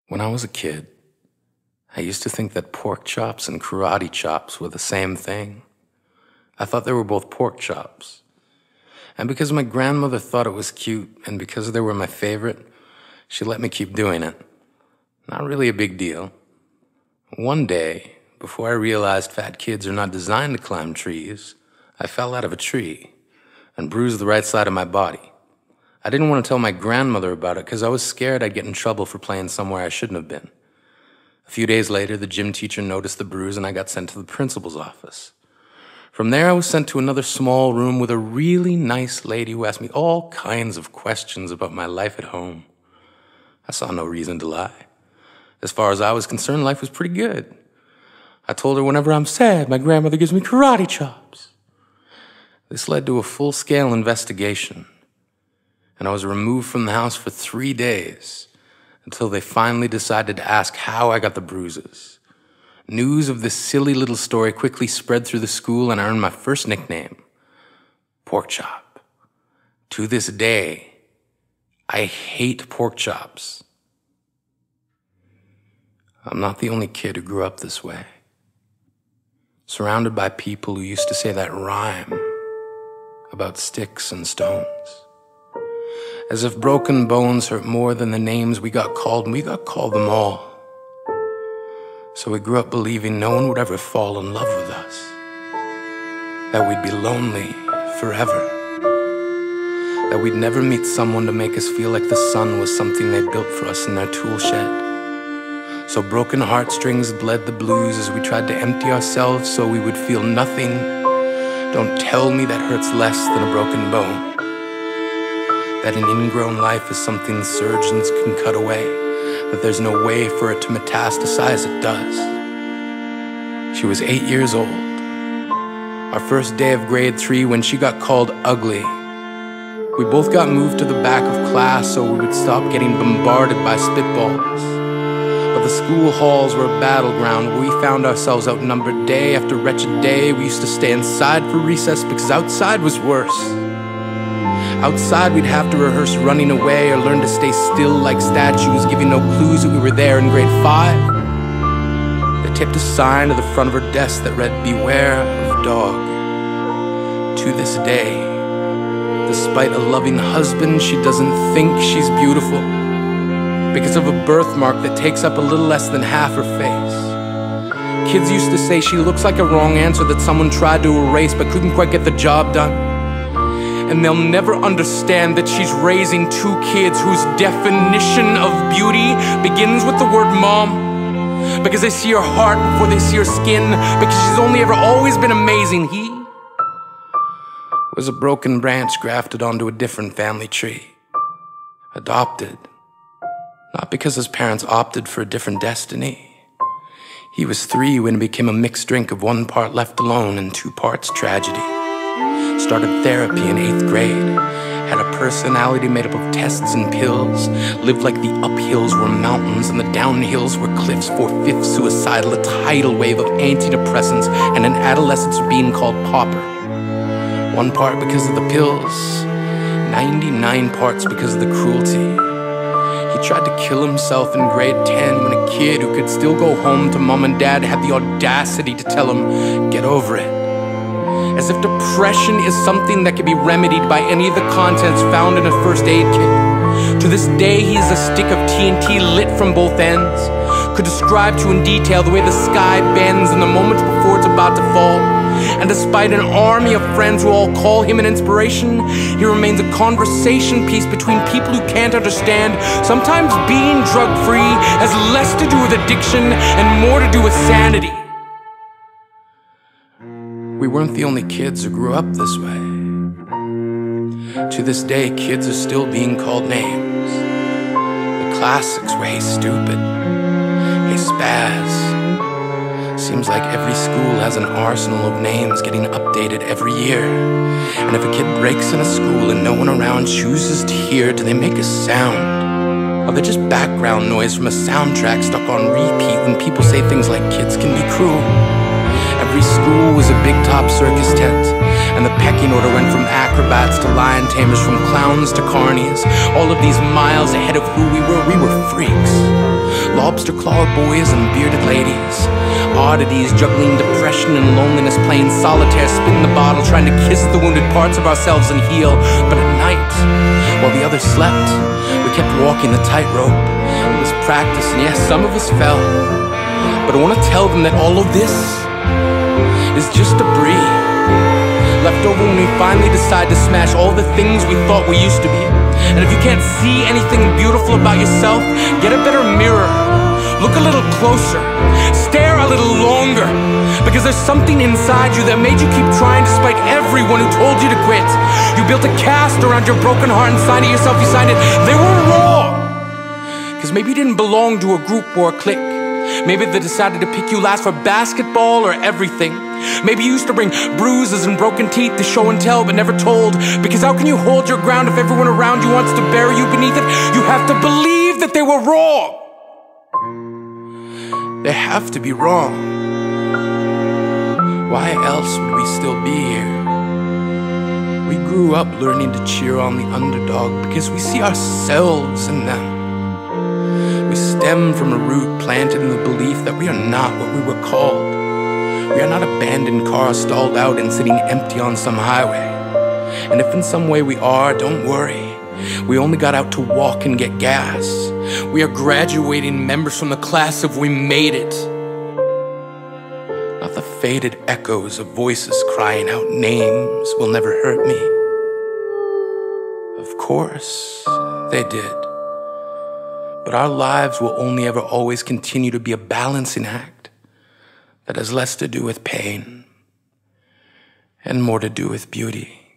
When I was a kid, I used to think that pork chops and karate chops were the same thing. I thought they were both pork chops. And because my grandmother thought it was cute, and because they were my favorite, she let me keep doing it. Not really a big deal. One day, before I realized fat kids are not designed to climb trees, I fell out of a tree and bruised the right side of my body. I didn't want to tell my grandmother about it because I was scared I'd get in trouble for playing somewhere I shouldn't have been. A few days later, the gym teacher noticed the bruise and I got sent to the principal's office. From there, I was sent to another small room with a really nice lady who asked me all kinds of questions about my life at home. I saw no reason to lie. As far as I was concerned, life was pretty good. I told her whenever I'm sad, my grandmother gives me karate chops. This led to a full-scale investigation, and I was removed from the house for 3 days until they finally decided to ask how I got the bruises. News of this silly little story quickly spread through the school, and I earned my first nickname, Pork Chop. To this day, I hate pork chops. I'm not the only kid who grew up this way, surrounded by people who used to say that rhyme about sticks and stones. As if broken bones hurt more than the names we got called, and we got called them all. So we grew up believing no one would ever fall in love with us, that we'd be lonely forever, that we'd never meet someone to make us feel like the sun was something they built for us in their tool shed. So broken heartstrings bled the blues as we tried to empty ourselves so we would feel nothing. Don't tell me that hurts less than a broken bone. That an ingrown life is something surgeons can cut away, that there's no way for it to metastasize, it does. She was 8 years old. Our first day of grade 3 when she got called ugly. We both got moved to the back of class so we would stop getting bombarded by spitballs. But the school halls were a battleground where we found ourselves outnumbered day after wretched day. We used to stay inside for recess because outside was worse. Outside we'd have to rehearse running away or learn to stay still like statues, giving no clues that we were there in grade 5. They taped a sign to the front of her desk that read, "Beware of dog." To this day, despite a loving husband, she doesn't think she's beautiful because of a birthmark that takes up a little less than half her face. Kids used to say she looks like a wrong answer that someone tried to erase but couldn't quite get the job done. And they'll never understand that she's raising 2 kids whose definition of beauty begins with the word mom, because they see her heart before they see her skin, because she's only ever always been amazing. He was a broken branch grafted onto a different family tree, adopted. Not because his parents opted for a different destiny. He was 3 when it became a mixed drink of 1 part left alone and 2 parts tragedy. Started therapy in 8th grade. Had a personality made up of tests and pills. Lived like the uphills were mountains and the downhills were cliffs. 4/5 suicidal, a tidal wave of antidepressants, and an adolescence being called pauper. 1 part because of the pills, 99 parts because of the cruelty. He tried to kill himself in grade 10 when a kid who could still go home to mom and dad had the audacity to tell him, "Get over it." As if depression is something that can be remedied by any of the contents found in a first aid kit. To this day, he is a stick of TNT lit from both ends. Could describe to in detail the way the sky bends in the moments before it's about to fall. And despite an army of friends who all call him an inspiration, he remains a conversation piece between people who can't understand. Sometimes being drug-free has less to do with addiction and more to do with sanity. We weren't the only kids who grew up this way. To this day, kids are still being called names. The classics were "Hey stupid," "Hey spaz." Seems like every school has an arsenal of names getting updated every year. And if a kid breaks in a school and no one around chooses to hear, do they make a sound? Or they're just background noise from a soundtrack stuck on repeat when people say things like kids can be cruel? Every school was a big top circus tent, and the pecking order went from acrobats to lion tamers, from clowns to carnies. All of these miles ahead of who we were freaks. lobster-clawed boys and bearded ladies, oddities juggling depression and loneliness, playing solitaire, spinning the bottle, trying to kiss the wounded parts of ourselves and heal. But at night, while the others slept, we kept walking the tightrope. It was practice, and yes, some of us fell. But I want to tell them that all of this is just debris, left over when we finally decide to smash all the things we thought we used to be. And if you can't see anything beautiful about yourself, get a better mirror. Look a little closer. Stare a little longer. Because there's something inside you that made you keep trying despite everyone who told you to quit. You built a cast around your broken heart and signed it yourself. You signed it. They were wrong. Because maybe you didn't belong to a group or a clique. Maybe they decided to pick you last for basketball or everything. Maybe you used to bring bruises and broken teeth to show and tell but never told. Because how can you hold your ground if everyone around you wants to bury you beneath it? You have to believe that they were wrong. They have to be wrong. Why else would we still be here? We grew up learning to cheer on the underdog because we see ourselves in them. We stem from a root planted in the belief that we are not what we were called. We are not abandoned cars stalled out and sitting empty on some highway. And if in some way we are, don't worry. We only got out to walk and get gas. We are graduating members from the class of We Made It. Not the faded echoes of voices crying out names will never hurt me. Of course, they did. But our lives will only ever always continue to be a balancing act that has less to do with pain and more to do with beauty.